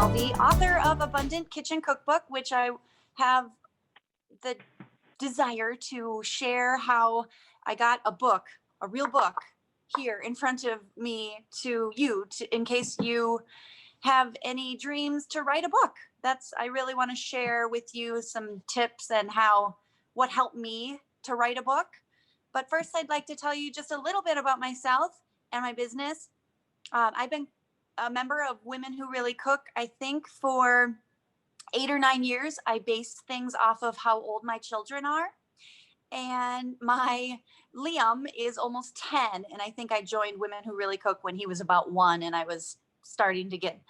Melvie, author of Abundant Kitchen Cookbook, which I have the desire to share how I got a book, a real book, here in front of me to you, in case you have any dreams to write a book. I really want to share with you some tips and what helped me to write a book. But first, I'd like to tell you just a little bit about myself and my business. I've been a member of Women Who Really Cook, I think, for 8 or 9 years. I base things off of how old my children are. And my Liam is almost 10. And I think I joined Women Who Really Cook when he was about 1, and I was starting to get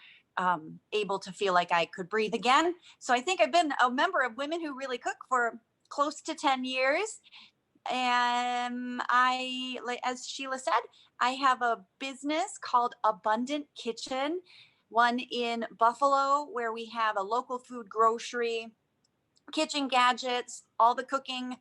able to feel like I could breathe again. So I think I've been a member of Women Who Really Cook for close to 10 years. And as Sheila said, I have a business called Abundant Kitchen, one in Buffalo, where we have a local food grocery, kitchen gadgets, all the cooking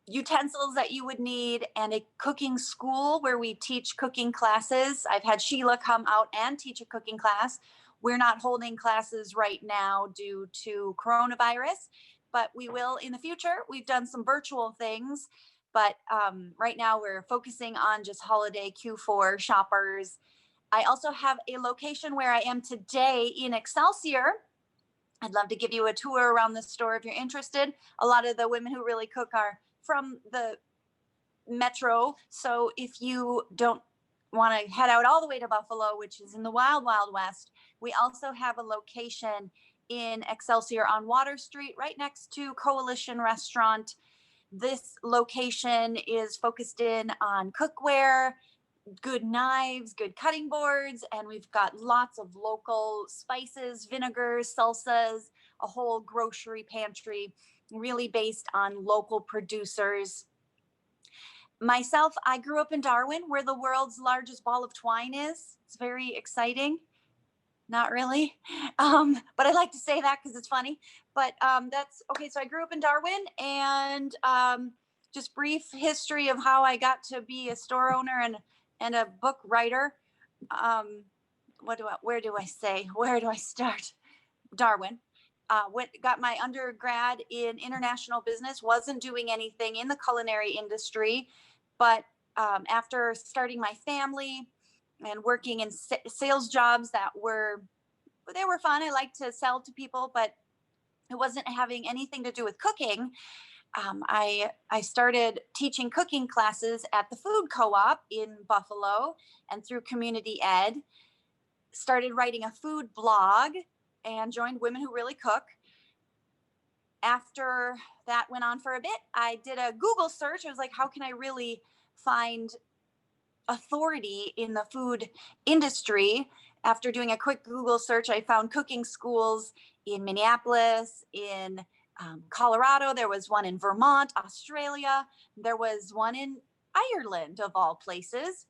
utensils that you would need, and a cooking school where we teach cooking classes. I've had Sheila come out and teach a cooking class. We're not holding classes right now due to coronavirus, but we will in the future. We've done some virtual things, but right now we're focusing on just holiday Q4 shoppers. I also have a location where I am today in Excelsior. I'd love to give you a tour around the store if you're interested. A lot of the Women Who Really Cook are from the metro. So if you don't want to head out all the way to Buffalo, which is in the wild, wild west, we also have a location in Excelsior on Water Street, right next to Coalition Restaurant. This location is focused in on cookware, good knives, good cutting boards, and we've got lots of local spices, vinegars, salsas, a whole grocery pantry, really based on local producers. Myself, I grew up in Darwin, where the world's largest ball of twine is. It's very exciting. Not really, but I like to say that because it's funny. But that's okay. So I grew up in Darwin, and just brief history of how I got to be a store owner and a book writer. Where do I start? Darwin. Got my undergrad in international business, wasn't doing anything in the culinary industry, but after starting my family and working in sales jobs they were fun. I liked to sell to people, but it wasn't having anything to do with cooking. I started teaching cooking classes at the food co-op in Buffalo, and through community ed, started writing a food blog and joined Women Who Really Cook. After that went on for a bit, I did a Google search. I was like, how can I really find authority in the food industry? After doing a quick Google search, I found cooking schools in Minneapolis, in Colorado. There was one in Vermont, Australia. There was one in Ireland, of all places,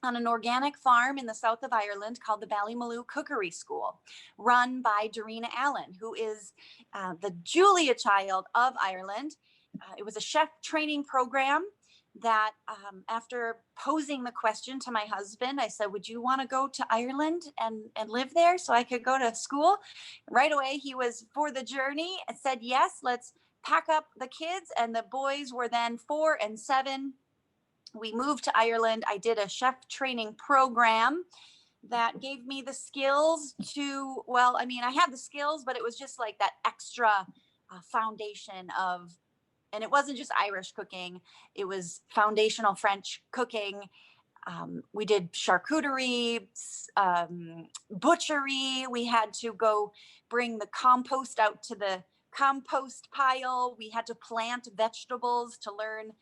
on an organic farm in the south of Ireland called the Ballymaloe Cookery School, run by Darina Allen, who is the Julia child of Ireland. It was a chef training program that after posing the question to my husband, I said, would you want to go to Ireland and live there so I could go to school? Right away, he was for the journey and said, yes, let's pack up the kids. And the boys were then 4 and 7. We moved to Ireland. I did a chef training program that gave me the skills I had the skills, but it was just like that extra foundation of, and it wasn't just Irish cooking, it was foundational French cooking. We did charcuterie, butchery. We had to go bring the compost out to the compost pile. We had to plant vegetables to learn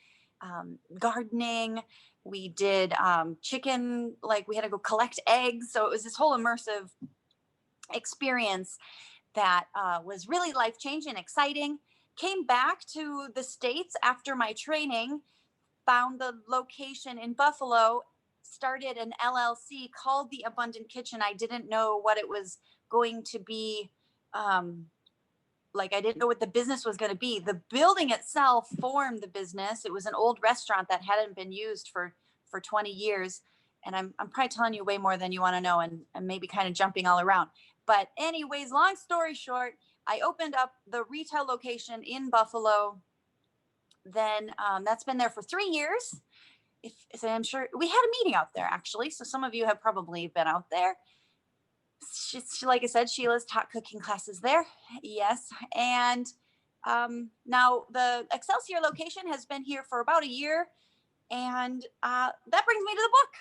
gardening. We did chicken, we had to go collect eggs. So it was this whole immersive experience that was really life-changing, exciting. Came back to the States after my training, found the location in Buffalo, started an LLC called the Abundant Kitchen. I didn't know what it was going to be. I didn't know what the business was going to be. The building itself formed the business. It was an old restaurant that hadn't been used for 20 years. And I'm probably telling you way more than you want to know, and maybe kind of jumping all around. But anyways, long story short, I opened up the retail location in Buffalo. Then that's been there for 3 years. So I'm sure we had a meeting out there actually. So some of you have probably been out there. Like I said, Sheila's taught cooking classes there. Yes. And now the Excelsior location has been here for about a year. And that brings me to the book.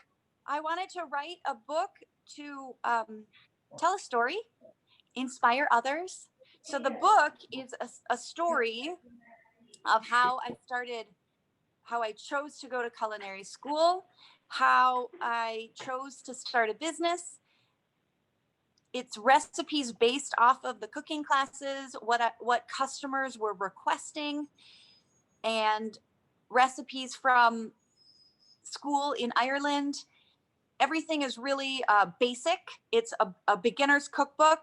I wanted to write a book to tell a story, inspire others. So the book is a story of how I chose to go to culinary school, how I chose to start a business. It's recipes based off of the cooking classes, what customers were requesting, and recipes from school in Ireland. Everything is really basic. It's a beginner's cookbook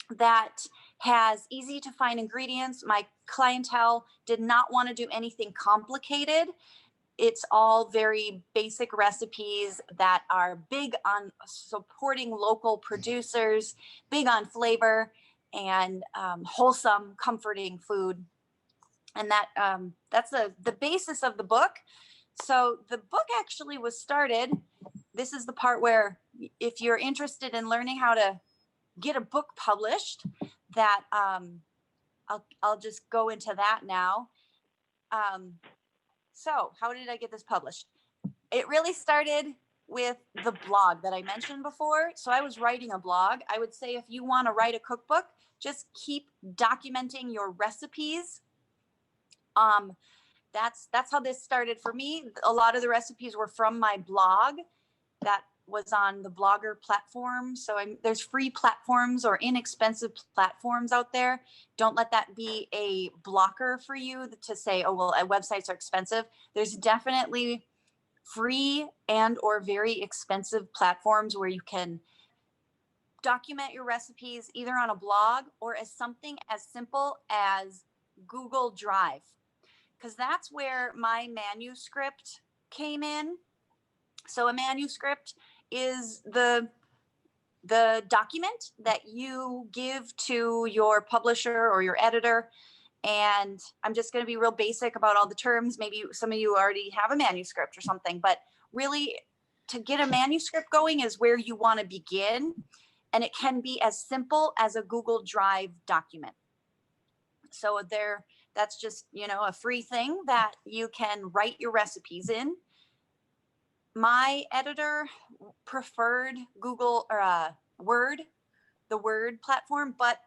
that has easy to find ingredients. My clientele did not want to do anything complicated. It's all very basic recipes that are big on supporting local producers, big on flavor and wholesome, comforting food. And that's the basis of the book. So the book actually was started. This is the part where if you're interested in learning how to get a book published, that I'll just go into that now. So how did I get this published? It really started with the blog that I mentioned before. So I was writing a blog. I would say if you want to write a cookbook, just keep documenting your recipes. That's how this started for me. A lot of the recipes were from my blog that was on the Blogger platform. So there's free platforms or inexpensive platforms out there. Don't let that be a blocker for you to say, oh, well, websites are expensive. There's definitely free and or very expensive platforms where you can document your recipes either on a blog or as something as simple as Google Drive, because that's where my manuscript came in. So a manuscript is the document that you give to your publisher or your editor. And I'm just going to be real basic about all the terms. Maybe some of you already have a manuscript or something, but really to get a manuscript going is where you want to begin. And it can be as simple as a Google Drive document. So that's just, a free thing that you can write your recipes in. My editor preferred Google or Word, the Word platform, but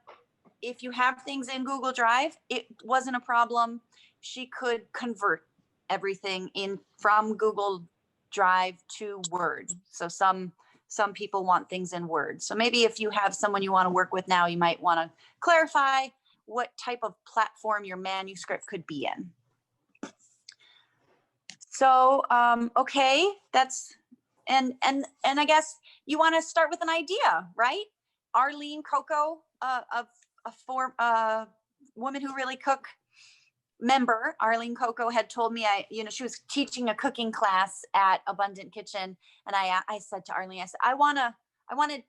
if you have things in Google Drive, it wasn't a problem. She could convert everything in from Google Drive to Word. So some people want things in Word. So maybe if you have someone you want to work with now, you might want to clarify what type of platform your manuscript could be in. So, okay, and I guess you want to start with an idea, right? Arlene Coco, a woman who really cook member, Arlene Coco had told me, she was teaching a cooking class at Abundant Kitchen. And I said to Arlene, I said, I want to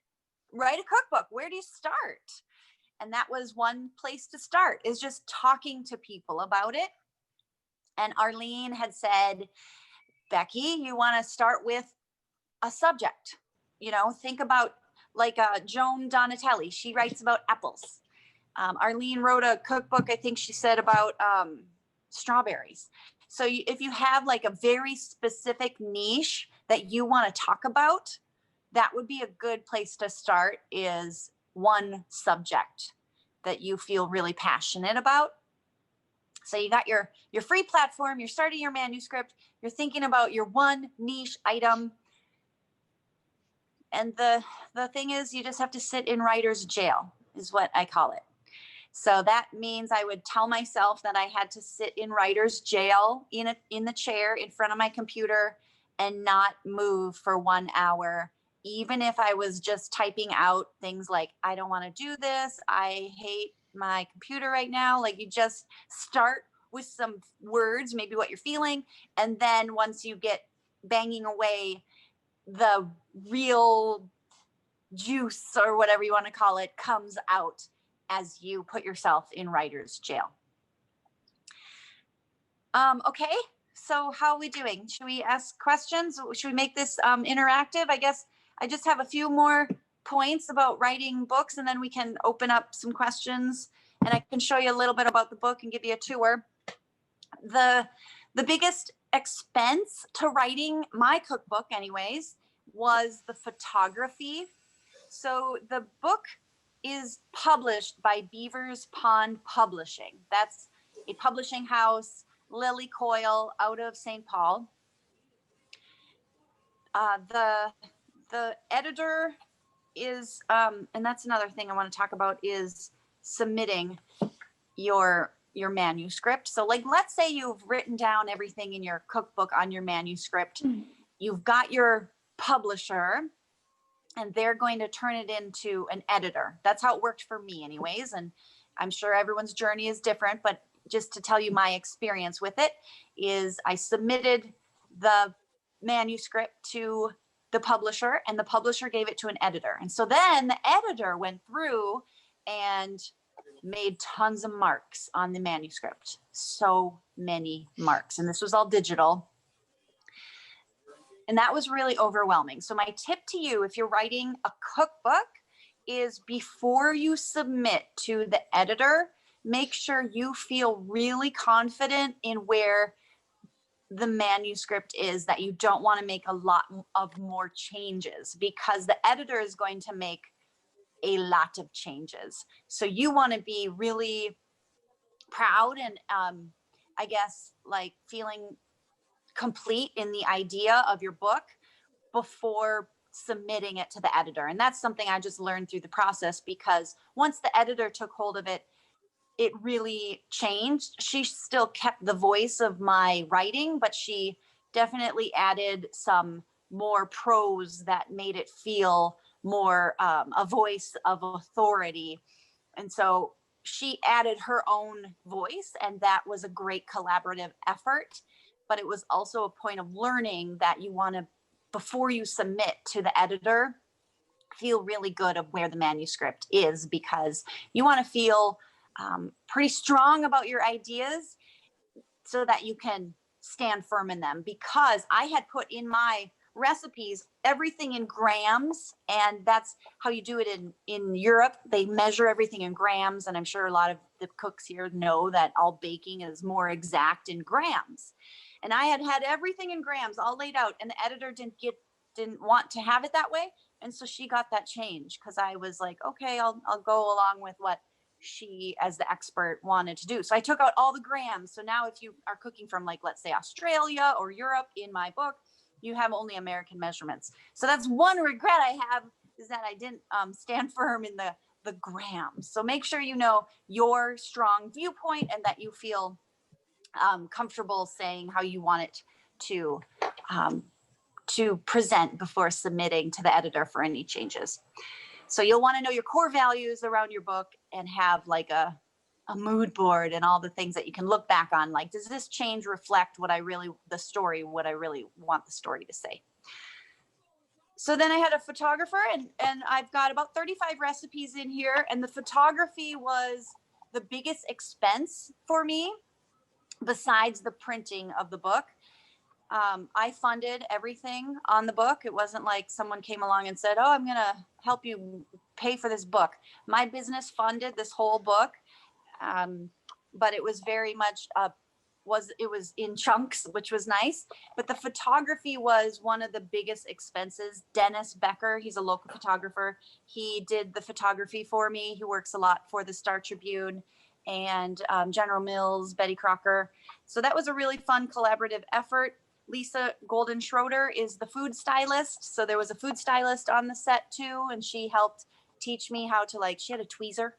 write a cookbook. Where do you start? And that was one place to start, is just talking to people about it. And Arlene had said, Becki, you want to start with a subject, think about like Joan Donatelli. She writes about apples. Arlene wrote a cookbook, I think she said, about strawberries. So if you have like a very specific niche that you want to talk about, that would be a good place to start, is one subject that you feel really passionate about. So you got your free platform, you're starting your manuscript, you're thinking about your one niche item. And the thing is, you just have to sit in writer's jail, is what I call it. So that means I would tell myself that I had to sit in writer's jail in the chair in front of my computer and not move for 1 hour, even if I was just typing out things like, I don't want to do this, I hate my computer right now. Like, you just start with some words, maybe what you're feeling. And then once you get banging away, the real juice or whatever you want to call it comes out as you put yourself in writer's jail. Okay, so how are we doing? Should we ask questions? Should we make this interactive? I guess I just have a few more points about writing books, and then we can open up some questions, and I can show you a little bit about the book and give you a tour. The biggest expense to writing my cookbook, anyways, was the photography. So the book is published by Beavers Pond Publishing. That's a publishing house, Lily Coyle, out of St. Paul. The editor is, and that's another thing I want to talk about, is submitting your manuscript. So like, let's say you've written down everything in your cookbook on your manuscript. You've got your publisher, and they're going to turn it into an editor. That's how it worked for me anyways. And I'm sure everyone's journey is different, but just to tell you my experience with it is I submitted the manuscript to the publisher, and the publisher gave it to an editor. And so then the editor went through and made tons of marks on the manuscript. So many marks. And this was all digital. And that was really overwhelming. So my tip to you, if you're writing a cookbook, is before you submit to the editor, make sure you feel really confident in where the manuscript is, that you don't want to make a lot of more changes, because the editor is going to make a lot of changes. So you want to be really proud and I guess like feeling complete in the idea of your book before submitting it to the editor. And that's something I just learned through the process, because once the editor took hold of it, it really changed. She still kept the voice of my writing, but she definitely added some more prose that made it feel more a voice of authority. And so she added her own voice, and that was a great collaborative effort. But it was also a point of learning that you want to, before you submit to the editor, feel really good of where the manuscript is, because you want to feel pretty strong about your ideas so that you can stand firm in them. Because I had put in my recipes everything in grams, and that's how you do it in Europe. They measure everything in grams, and I'm sure a lot of the cooks here know that all baking is more exact in grams. And I had everything in grams all laid out, and the editor didn't want to have it that way. And so she got that change, because I was like, okay, I'll go along with what she, as the expert, wanted to do. So I took out all the grams. So now if you are cooking from, like, let's say Australia or Europe in my book, you have only American measurements. So that's one regret I have, is that I didn't stand firm in the grams. So make sure you know your strong viewpoint, and that you feel comfortable saying how you want it to present before submitting to the editor for any changes. So you'll want to know your core values around your book, and have like a mood board and all the things that you can look back on. Like, does this change reflect what I really want the story to say? So then I had a photographer, and I've got about 35 recipes in here. And the photography was the biggest expense for me, besides the printing of the book. I funded everything on the book. It wasn't like someone came along and said, oh, I'm going to help you pay for this book. My business funded this whole book. But it was very much, it was in chunks, which was nice. But the photography was one of the biggest expenses. Dennis Becker, he's a local photographer. He did the photography for me. He works a lot for the Star Tribune and General Mills, Betty Crocker. So that was a really fun collaborative effort. Lisa Golden Schroeder is the food stylist. So there was a food stylist on the set too, and she helped teach me how to, like, she had a tweezer.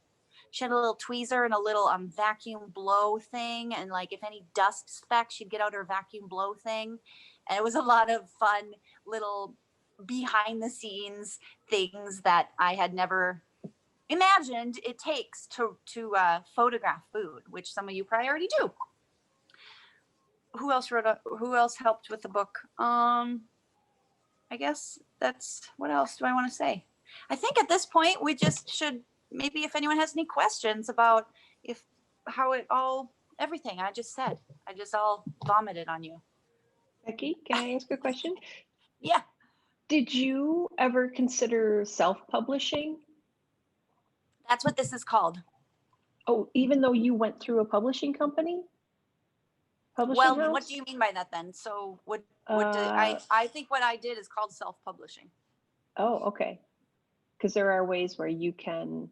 She had a little tweezer and a little vacuum blow thing. And like, if any dust specks, she'd get out her vacuum blow thing. And it was a lot of fun little behind the scenes things that I had never imagined it takes to photograph food, which some of you probably already do. Who else helped with the book? I guess that's, what else do I want to say? I think at this point we just should, maybe if anyone has any questions about if, how it all, everything I just said, I just all vomited on you. Becky, can I ask a question? Yeah. Did you ever consider self-publishing? That's what this is called. Oh, even though you went through a publishing company? Publishing Well, what house? do you mean by that then? So what do Uh, I think what I did is called self-publishing. oh, okay. Because there are ways where you can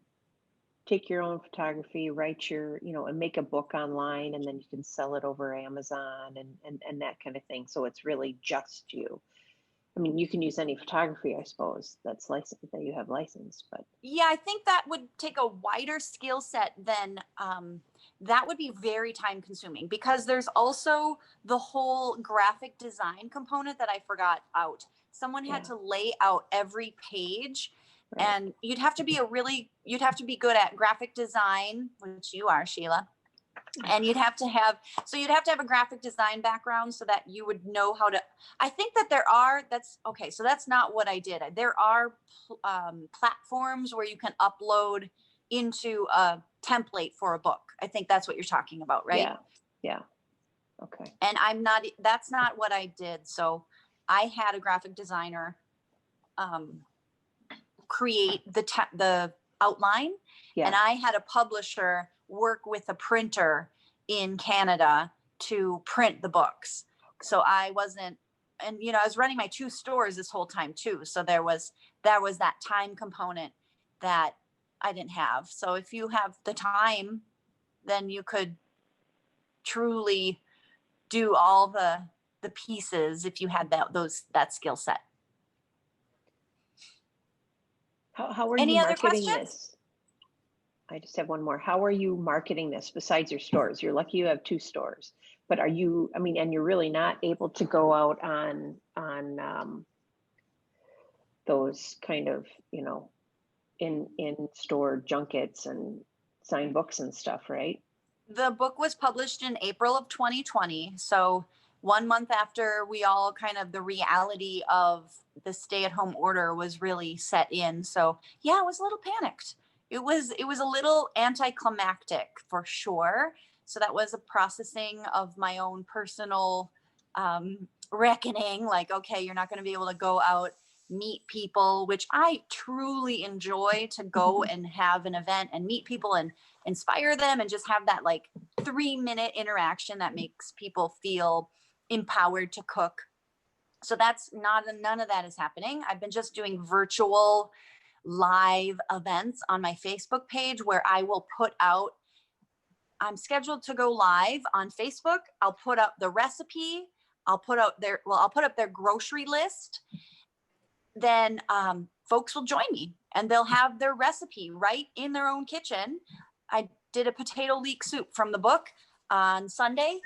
take your own photography, write your, and make a book online, and then you can sell it over Amazon and that kind of thing. So it's really just you. I mean, you can use any photography, I suppose, that's licensed, that you have licensed, but Yeah, I think that would take a wider skill set than that would be very time consuming, because there's also the whole graphic design component that I forgot out. Someone had yeah, to lay out every page, right. and you'd have to be good at graphic design, which you are, Sheila. And you'd have to have a graphic design background so that you would know how to, I think that that's okay, so that's not what I did. There are platforms where you can upload into a template for a book. I think that's what you're talking about, right? Yeah, yeah, okay. And that's not what I did. So I had a graphic designer create the outline, Yeah, and I had a publisher work with a printer in Canada to print the books. So I wasn't, and I was running my 2 stores this whole time too. So there was that time component that I didn't have. So if you have the time, then you could truly do all the pieces if you had that skill set. how are you Any other marketing questions? this? I just have one more. How are you marketing this besides your stores? You're lucky you have 2 stores, but are you, I mean, and you're really not able to go out on those kind of, in store junkets and sign books and stuff, right? The book was published in April of 2020. So 1 month after we all the reality of the stay-at-home order was really set in. So yeah, I was a little panicked. It was a little anticlimactic for sure. So that was a processing of my own personal reckoning. Like, okay, you're not going to be able to go out, meet people, which I truly enjoy, to go and have an event and meet people and inspire them and just have that like 3-minute interaction that makes people feel empowered to cook. So none of that is happening. I've been just doing virtual live events on my Facebook page where I will put out, I'm scheduled to go live on Facebook. I'll put up the recipe. I'll put up their grocery list. Then folks will join me and they'll have their recipe right in their own kitchen. I did a potato leek soup from the book on Sunday,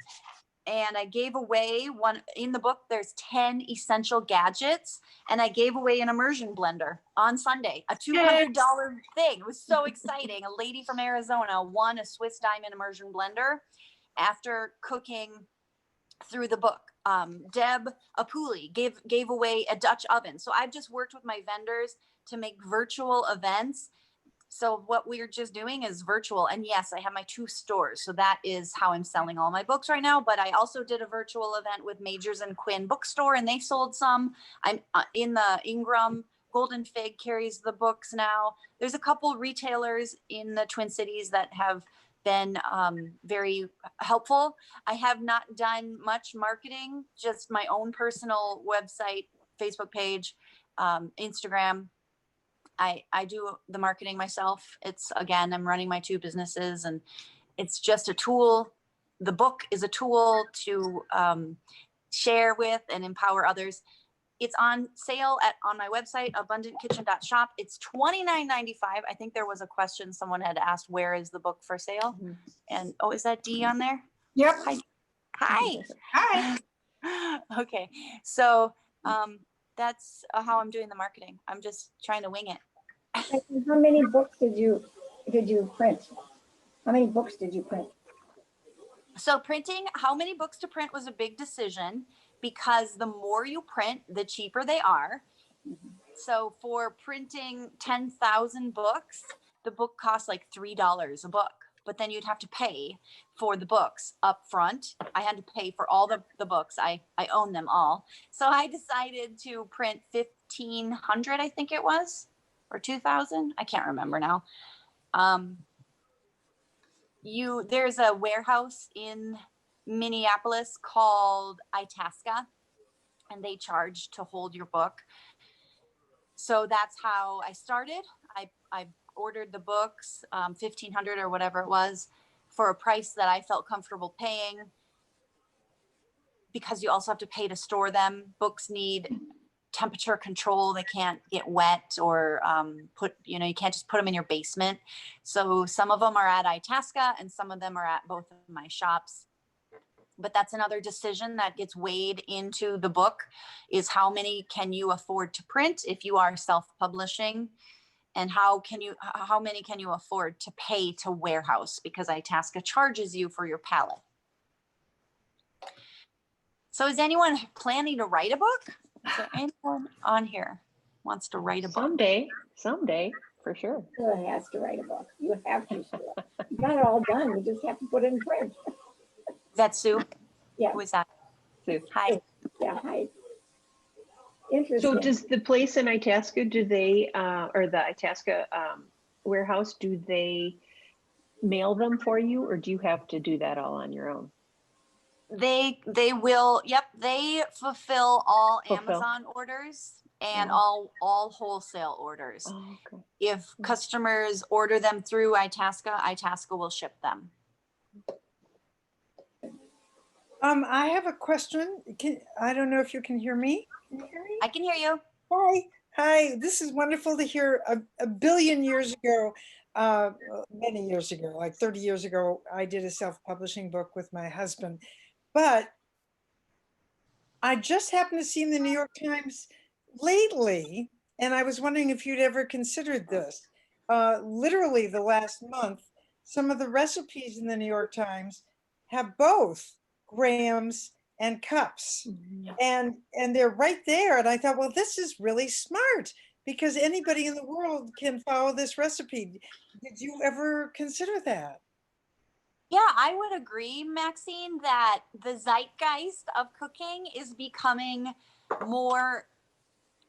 and I gave away one in the book. There's 10 essential gadgets, and I gave away an immersion blender on Sunday, a $200 thing. It was so exciting. A lady from Arizona won a Swiss Diamond immersion blender after cooking through the book. Deb Apuli gave away a Dutch oven. So I've just worked with my vendors to make virtual events. So what we're just doing is virtual. And yes, I have my 2 stores. So that is how I'm selling all my books right now. But I also did a virtual event with Majors and Quinn bookstore, and they sold some. I'm in the Ingram. Golden Fig carries the books now. There's a couple retailers in the Twin Cities that have been very helpful. I have not done much marketing, just my own personal website, Facebook page, Instagram. I do the marketing myself. I'm running my 2 businesses, and it's just a tool. The book is a tool to share with and empower others. It's on sale on my website, abundantkitchen.shop. It's $29.95. I think there was a question someone had asked, where is the book for sale? And is that Dee on there? Yep. Hi. Hi. Okay. So that's how I'm doing the marketing. I'm just trying to wing it. How many books did you print? How many books did you print? So printing, how many books to print was a big decision, because the more you print, the cheaper they are. So for printing 10,000 books, the book costs like $3 a book, but then you'd have to pay for the books up front. I had to pay for all the books. I own them all. So I decided to print 1,500, I think it was, or 2,000. I can't remember now. There's a warehouse in Minneapolis called Itasca, and they charge to hold your book. So that's how I started. I ordered the books, 1,500 or whatever it was, for a price that I felt comfortable paying, because you also have to pay to store them. Books need temperature control. They can't get wet or you can't just put them in your basement. So some of them are at Itasca and some of them are at both of my shops. But that's another decision that gets weighed into the book, is how many can you afford to print if you are self-publishing, and how many can you afford to pay to warehouse, because Itasca charges you for your pallet. So is anyone planning to write a book? Is there anyone on here wants to write a book? Someday, for sure. Sheila has to write a book. You have to, Sheila. You got it all done. You just have to put it in print. That's Sue? Yeah. Who is that? Sue. Hi. Yeah, hi. Interesting. So does the place in Itasca, do they, or the Itasca warehouse, do they mail them for you, or do you have to do that all on your own? They will, yep, they fulfill all Fulfill. Amazon orders and Oh. all wholesale orders. Oh, okay. If customers order them through Itasca, Itasca will ship them. I have a question. I don't know if you can hear me. Can you hear me? I can hear you. Hi. This is wonderful to hear. A billion years ago, many years ago, like 30 years ago, I did a self-publishing book with my husband. But I just happened to see in the New York Times lately, and I was wondering if you'd ever considered this. Literally the last month, some of the recipes in the New York Times have both grams and cups, and they're right there. And I thought, well, this is really smart, because anybody in the world can follow this recipe. Did you ever consider that? Yeah, I would agree, Maxine, that the zeitgeist of cooking is becoming more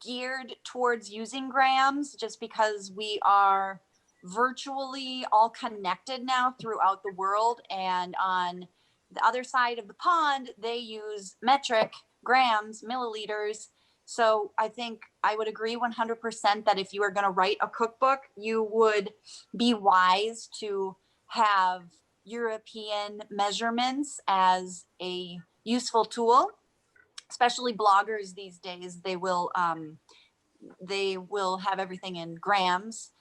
geared towards using grams, just because we are virtually all connected now throughout the world. And on the other side of the pond, they use metric, grams, milliliters. So I think I would agree 100% that if you are going to write a cookbook, you would be wise to have European measurements as a useful tool. Especially bloggers these days, they will have everything in grams.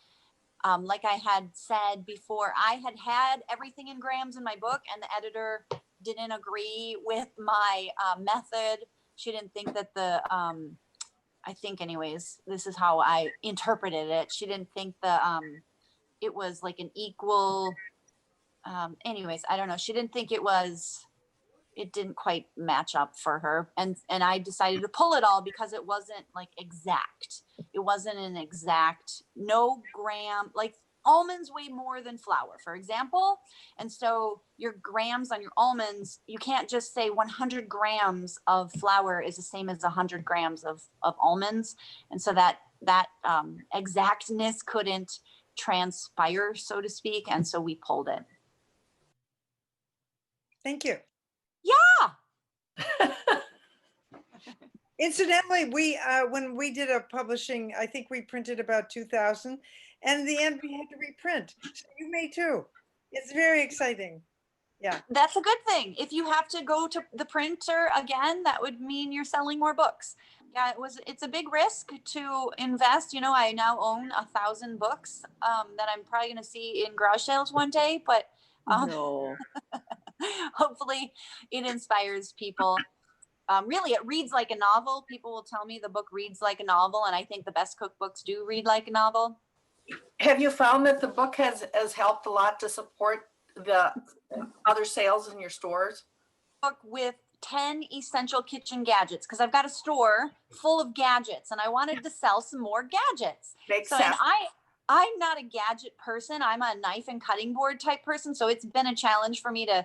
Like I had said before, I had everything in grams in my book, and the editor didn't agree with my method. She didn't think that I think anyways, this is how I interpreted it. She didn't think it was like an equal, anyways, I don't know. She didn't think it didn't quite match up for her. And I decided to pull it all because it wasn't like exact. It wasn't an exact, no gram, like almonds weigh more than flour, for example. And so your grams on your almonds, you can't just say 100 grams of flour is the same as 100 grams of almonds. And so that exactness couldn't transpire, so to speak. And so we pulled it. Thank you. Yeah. Incidentally, when we did a publishing, I think we printed about 2,000, and in the end we had to reprint. So you may too. It's very exciting. Yeah. That's a good thing. If you have to go to the printer again, that would mean you're selling more books. Yeah, it's a big risk to invest. I now own 1,000 books that I'm probably going to see in garage sales one day, but No. hopefully it inspires people. Really, it reads like a novel. People will tell me the book reads like a novel, and I think the best cookbooks do read like a novel. Have you found that the book has helped a lot to support the other sales in your stores? Book with 10 essential kitchen gadgets because I've got a store full of gadgets and I wanted to sell some more gadgets. Makes So, sense. and I'm not a gadget person. I'm a knife and cutting board type person. So it's been a challenge for me to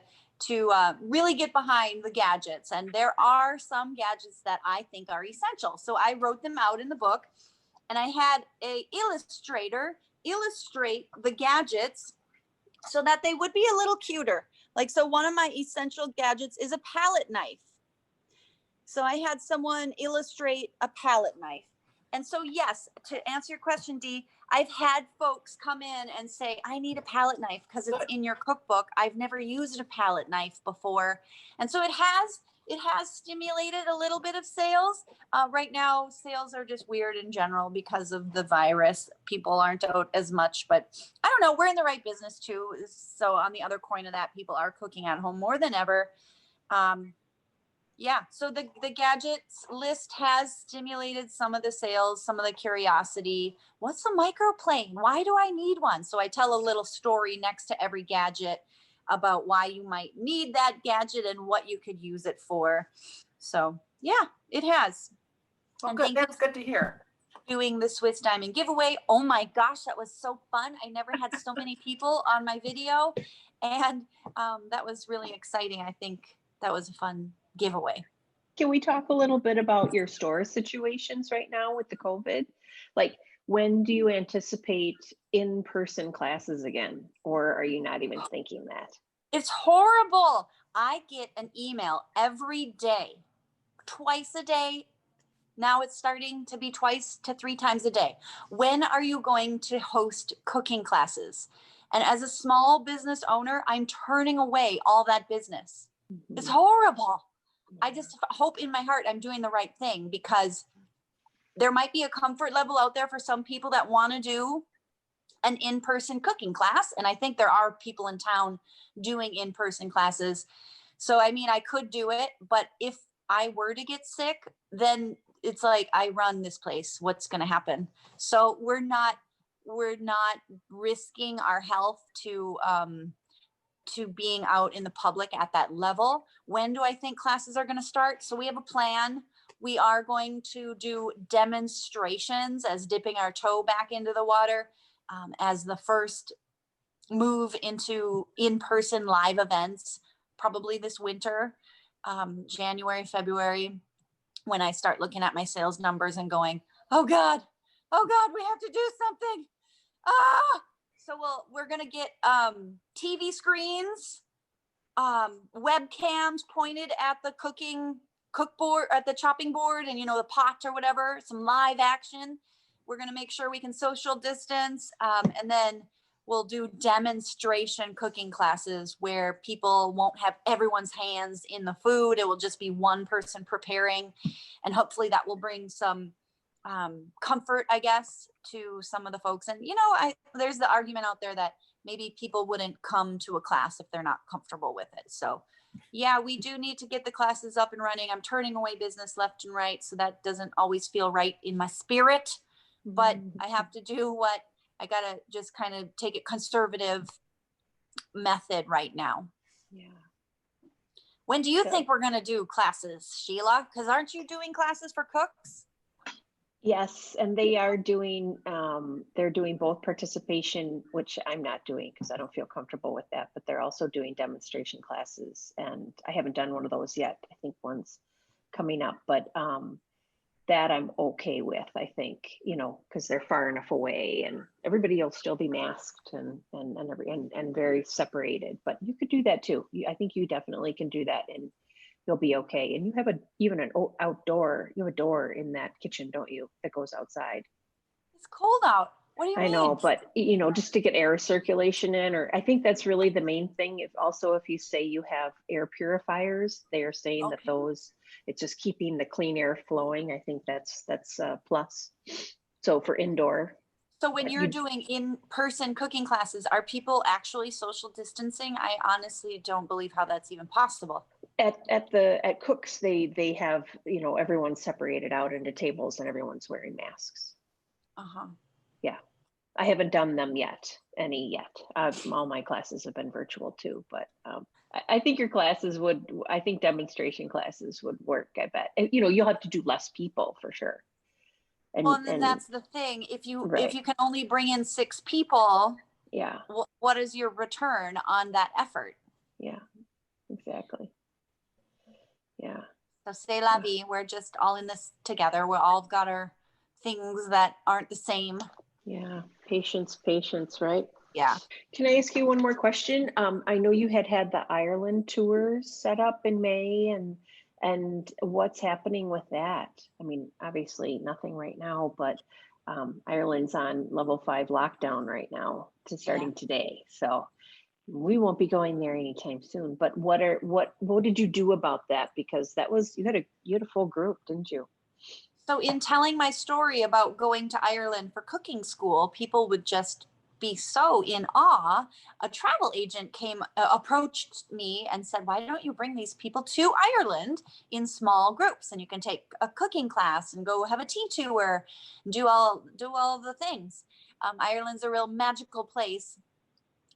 really get behind the gadgets. And there are some gadgets that I think are essential. So I wrote them out in the book, and I had a illustrator illustrate the gadgets so that they would be a little cuter. Like, so one of my essential gadgets is a palette knife. So I had someone illustrate a palette knife. And so, yes, to answer your question, Dee, I've had folks come in and say, I need a palette knife because it's in your cookbook. I've never used a palette knife before. And so it has stimulated a little bit of sales. Right now, sales are just weird in general because of the virus. People aren't out as much, but I don't know. We're in the right business too. So on the other coin of that, people are cooking at home more than ever. Yeah, so the gadgets list has stimulated some of the sales, some of the curiosity. What's a microplane? Why do I need one? So I tell a little story next to every gadget about why you might need that gadget and what you could use it for. So yeah, it has. Well, And good. That's good to hear. doing the Swiss Diamond giveaway. Oh my gosh, that was so fun. I never had so many people on my video. And that was really exciting. I think that was a fun giveaway. Can we talk a little bit about your store situations right now with the COVID? Like, when do you anticipate in-person classes again? Or are you not even thinking that? It's horrible. I get an email every day, twice a day. Now it's starting to be 2 to 3 times a day. When are you going to host cooking classes? And as a small business owner, I'm turning away all that business. It's horrible. I just hope in my heart I'm doing the right thing, because there might be a comfort level out there for some people that want to do an in-person cooking class. And I think there are people in town doing in-person classes. So, I mean, I could do it, but if I were to get sick, then it's like, I run this place. What's going to happen? So we're not risking our health to being out in the public at that level. When do I think classes are going to start? So we have a plan. We are going to do demonstrations as dipping our toe back into the water as the first move into in-person live events, probably this winter, January, February, when I start looking at my sales numbers and going, oh God, we have to do something. So we're going to get TV screens, webcams pointed at the cookboard, at the chopping board, and the pot or whatever, some live action. We're going to make sure we can social distance, and then we'll do demonstration cooking classes where people won't have everyone's hands in the food. It will just be one person preparing, and hopefully that will bring some comfort, I guess, to some of the folks. And there's the argument out there that maybe people wouldn't come to a class if they're not comfortable with it. So yeah, we do need to get the classes up and running. I'm turning away business left and right, so that doesn't always feel right in my spirit, but I have to do what I gotta, just kind of take a conservative method right now. Yeah. When do you think we're gonna do classes, Sheila? Because aren't you doing classes for cooks? Yes, and they are doing, they're doing both participation, which I'm not doing because I don't feel comfortable with that, but they're also doing demonstration classes. And I haven't done one of those yet. I think one's coming up, but that I'm okay with, I think, because they're far enough away and everybody will still be masked and very separated, but you could do that too. I think you definitely can do that and you'll be okay. And you have even an outdoor, you have a door in that kitchen, don't you, that goes outside? It's cold out. What do you mean? I know, but just to get air circulation in, or I think that's really the main thing. If you say you have air purifiers, they are saying that those, it's just keeping the clean air flowing. I think that's a plus. So for indoor. So when you're doing in-person cooking classes, are people actually social distancing? I honestly don't believe how that's even possible. At Cooks, they have, everyone's separated out into tables and everyone's wearing masks. Uh-huh. Yeah. I haven't done them yet, any yet. All my classes have been virtual too, but I think your classes would, I think demonstration classes would work, I bet. You know, you'll have to do less people for sure. Well, and then And that's the thing. If you right. can only bring in 6 people, Yeah, what is your return on that effort? yeah, exactly. Yeah. So c'est la vie. We're just all in this together. We're all got our things that aren't the same. Yeah, patience, right? Yeah. Can I ask you one more question? I know you had the Ireland tour set up in May, and what's happening with that? I mean, obviously nothing right now, but Ireland's on level 5 lockdown right now to starting today. So we won't be going there anytime soon. But what did you do about that? Because that was, you had a full group, didn't you? So in telling my story about going to Ireland for cooking school, people would just be so in awe. A travel agent approached me and said, why don't you bring these people to Ireland in small groups, and you can take a cooking class and go have a tea tour, do all the things. Ireland's a real magical place.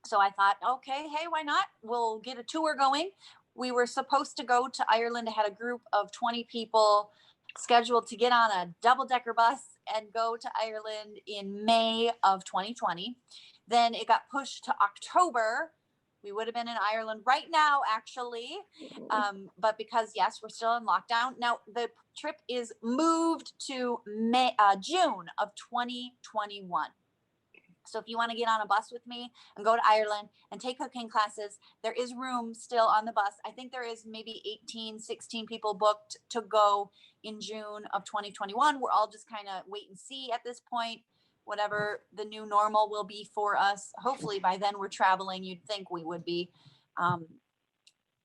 So I thought, okay, hey, why not? We'll get a tour going. We were supposed to go to Ireland. I had a group of 20 people scheduled to get on a double-decker bus and go to Ireland in May of 2020. Then it got pushed to October. We would have been in Ireland right now, actually. But because, yes, we're still in lockdown. Now, the trip is moved to June of 2021. So if you want to get on a bus with me and go to Ireland and take cooking classes, there is room still on the bus. I think there is maybe 18, 16 people booked to go in June of 2021. We're all just kind of wait and see at this point, whatever the new normal will be for us. Hopefully by then we're traveling. You'd think we would be.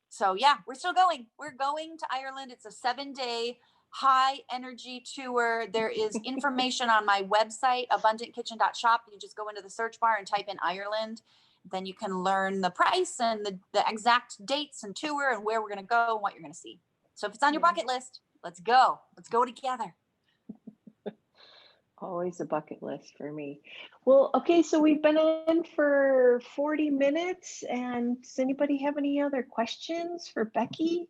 So yeah, we're still going. We're going to Ireland. It's a 7-day high energy tour. There is information on my website, abundantkitchen.shop. You just go into the search bar and type in Ireland. Then you can learn the price and the exact dates and tour and where we're going to go and what you're going to see. So if it's on your bucket list, let's go. Let's go together. Always a bucket list for me. Well, okay, so we've been on for 40 minutes, and does anybody have any other questions for Becki?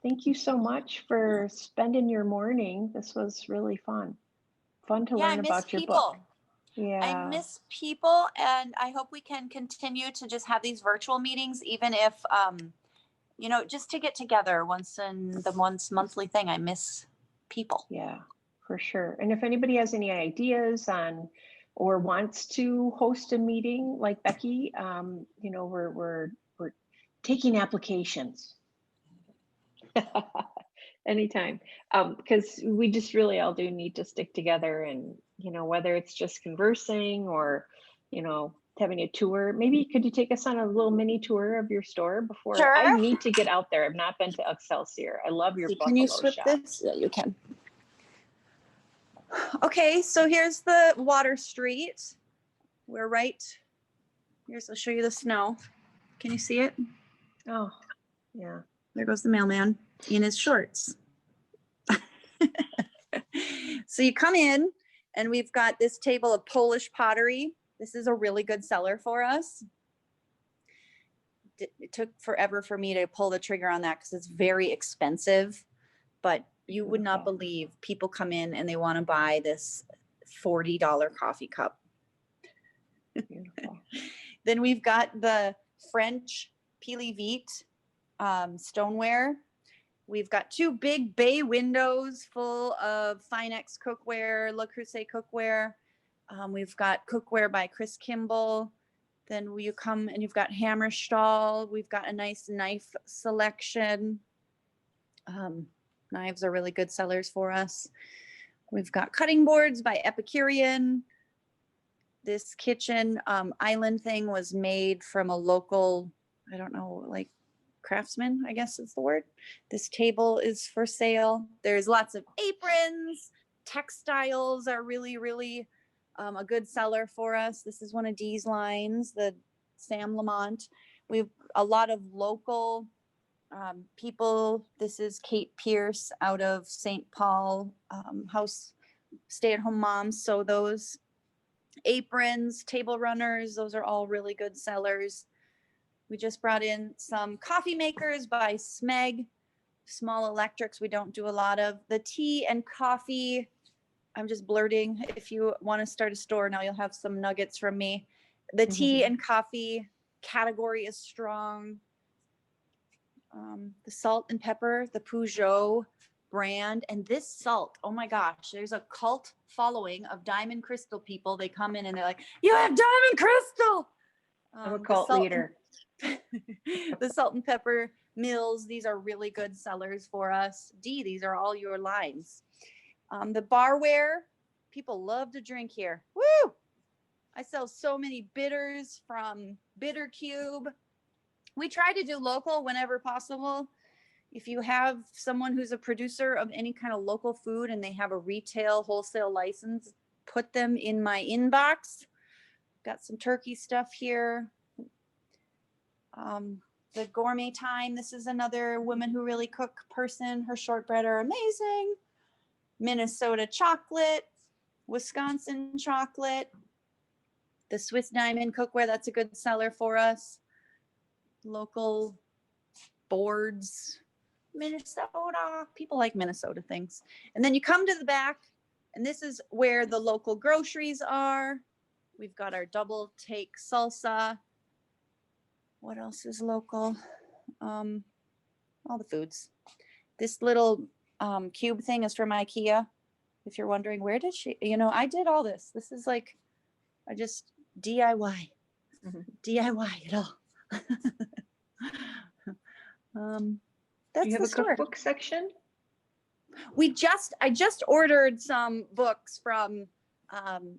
Thank you so much for spending your morning. This was really fun. Fun to learn about your book. Yeah. I miss people, and I hope we can continue to just have these virtual meetings, even if, just to get together once monthly thing. I miss people. Yeah, for sure. And if anybody has any ideas on or wants to host a meeting like Becki, we're taking applications. Anytime, because we just really all do need to stick together, and whether it's just conversing or having a tour. Maybe could you take us on a little mini tour of your store before? Sure. I need to get out there. I've not been to Excelsior. I love your Buffalo Can you swip shop. this? Yeah, you can. Okay, so here's the Water Street. We're right. I'll show you the snow. Can you see it? Oh, yeah. There goes the mailman in his shorts. So you come in, and we've got this table of Polish pottery. This is a really good seller for us. It took forever for me to pull the trigger on that because it's very expensive, but you would not believe people come in and they want to buy this $40 coffee cup. Then we've got the French Pili Vite stoneware. We've got 2 big bay windows full of Finex cookware, Le Creuset cookware. We've got cookware by Chris Kimball. Then you come and you've got Hammerstall. We've got a nice knife selection. Knives are really good sellers for us. We've got cutting boards by Epicurean. This kitchen island thing was made from a local, I don't know, like craftsman, I guess is the word. This table is for sale. There's lots of aprons. Textiles are really, really a good seller for us. This is one of Dee's lines, the Sam Lamont. We've a lot of local people. This is Kate Pierce out of St. Paul, house stay-at-home moms. So those aprons, table runners. Those are all really good sellers. We just brought in some coffee makers by Smeg, small electrics we don't do a lot of. The tea and coffee, I'm just blurting. If you want to start a store now, you'll have some nuggets from me. The tea and coffee category is strong. The salt and pepper, the Peugeot brand, and this salt, oh my gosh, there's a cult following of Diamond Crystal people. They come in and they're like, you have Diamond Crystal. I'm a cult leader. The salt and pepper mills, these are really good sellers for us. These are all your lines. The barware, people love to drink here. Woo! I sell so many bitters from Bitter Cube. We try to do local whenever possible. If you have someone who's a producer of any kind of local food and they have a retail wholesale license, put them in my inbox. Got some turkey stuff here. The Gourmet Time, this is another woman who really cook person. Her shortbread are amazing. Minnesota chocolate, Wisconsin chocolate. The Swiss Diamond cookware, that's a good seller for us. Local boards, Minnesota. People like Minnesota things. And then you come to the back, and this is where the local groceries are. We've got our double take salsa. What else is local? All the foods. This little cube thing is from IKEA. If you're wondering, where did she, I did all this. This is like, I just DIY. DIY it all. That's You have the a store. cookbook section? I just ordered some books from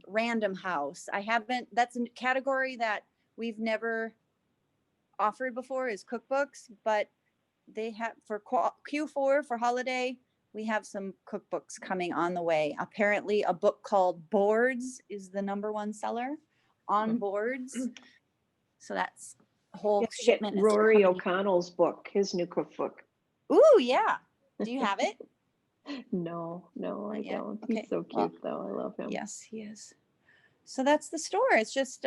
Random House. That's a category that we've never offered before, is cookbooks, but they have for Q4 for holiday, we have some cookbooks coming on the way. Apparently a book called Boards is the #1 seller on boards. So that's a whole shipment. is Rory coming. O'Connell's book, his new cookbook. Ooh, yeah. Do you have it? No, I Not yet? don't. Okay, He's so well, cute though. I love him. Yes, he is. So that's the store. It's just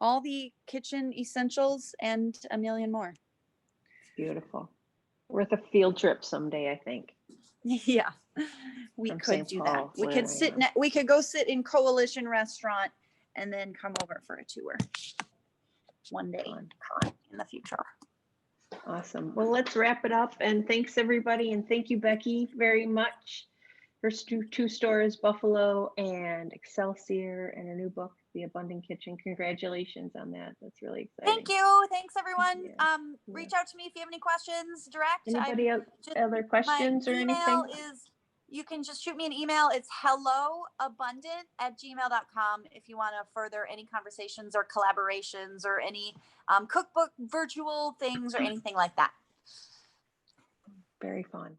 all the kitchen essentials and a million more. Beautiful. Worth a field trip someday, I think. Yeah, we From could St. do Paul, that. We where could I sit. am. We could go sit in Coalition Restaurant and then come over for a tour one day in the future. Awesome. Well, let's wrap it up. And thanks everybody. And thank you, Becki, very much. Her two stores, Buffalo and Excelsior, and her new book, The Abundant Kitchen. Congratulations on that. That's really exciting. Thank you. Thanks everyone. Yeah. Reach out to me if you have any questions direct. Anybody other questions or anything? My email is, you can just shoot me an email. It's helloabundant@gmail.com if you want to further any conversations or collaborations or any cookbook virtual things or anything like that. Very fun.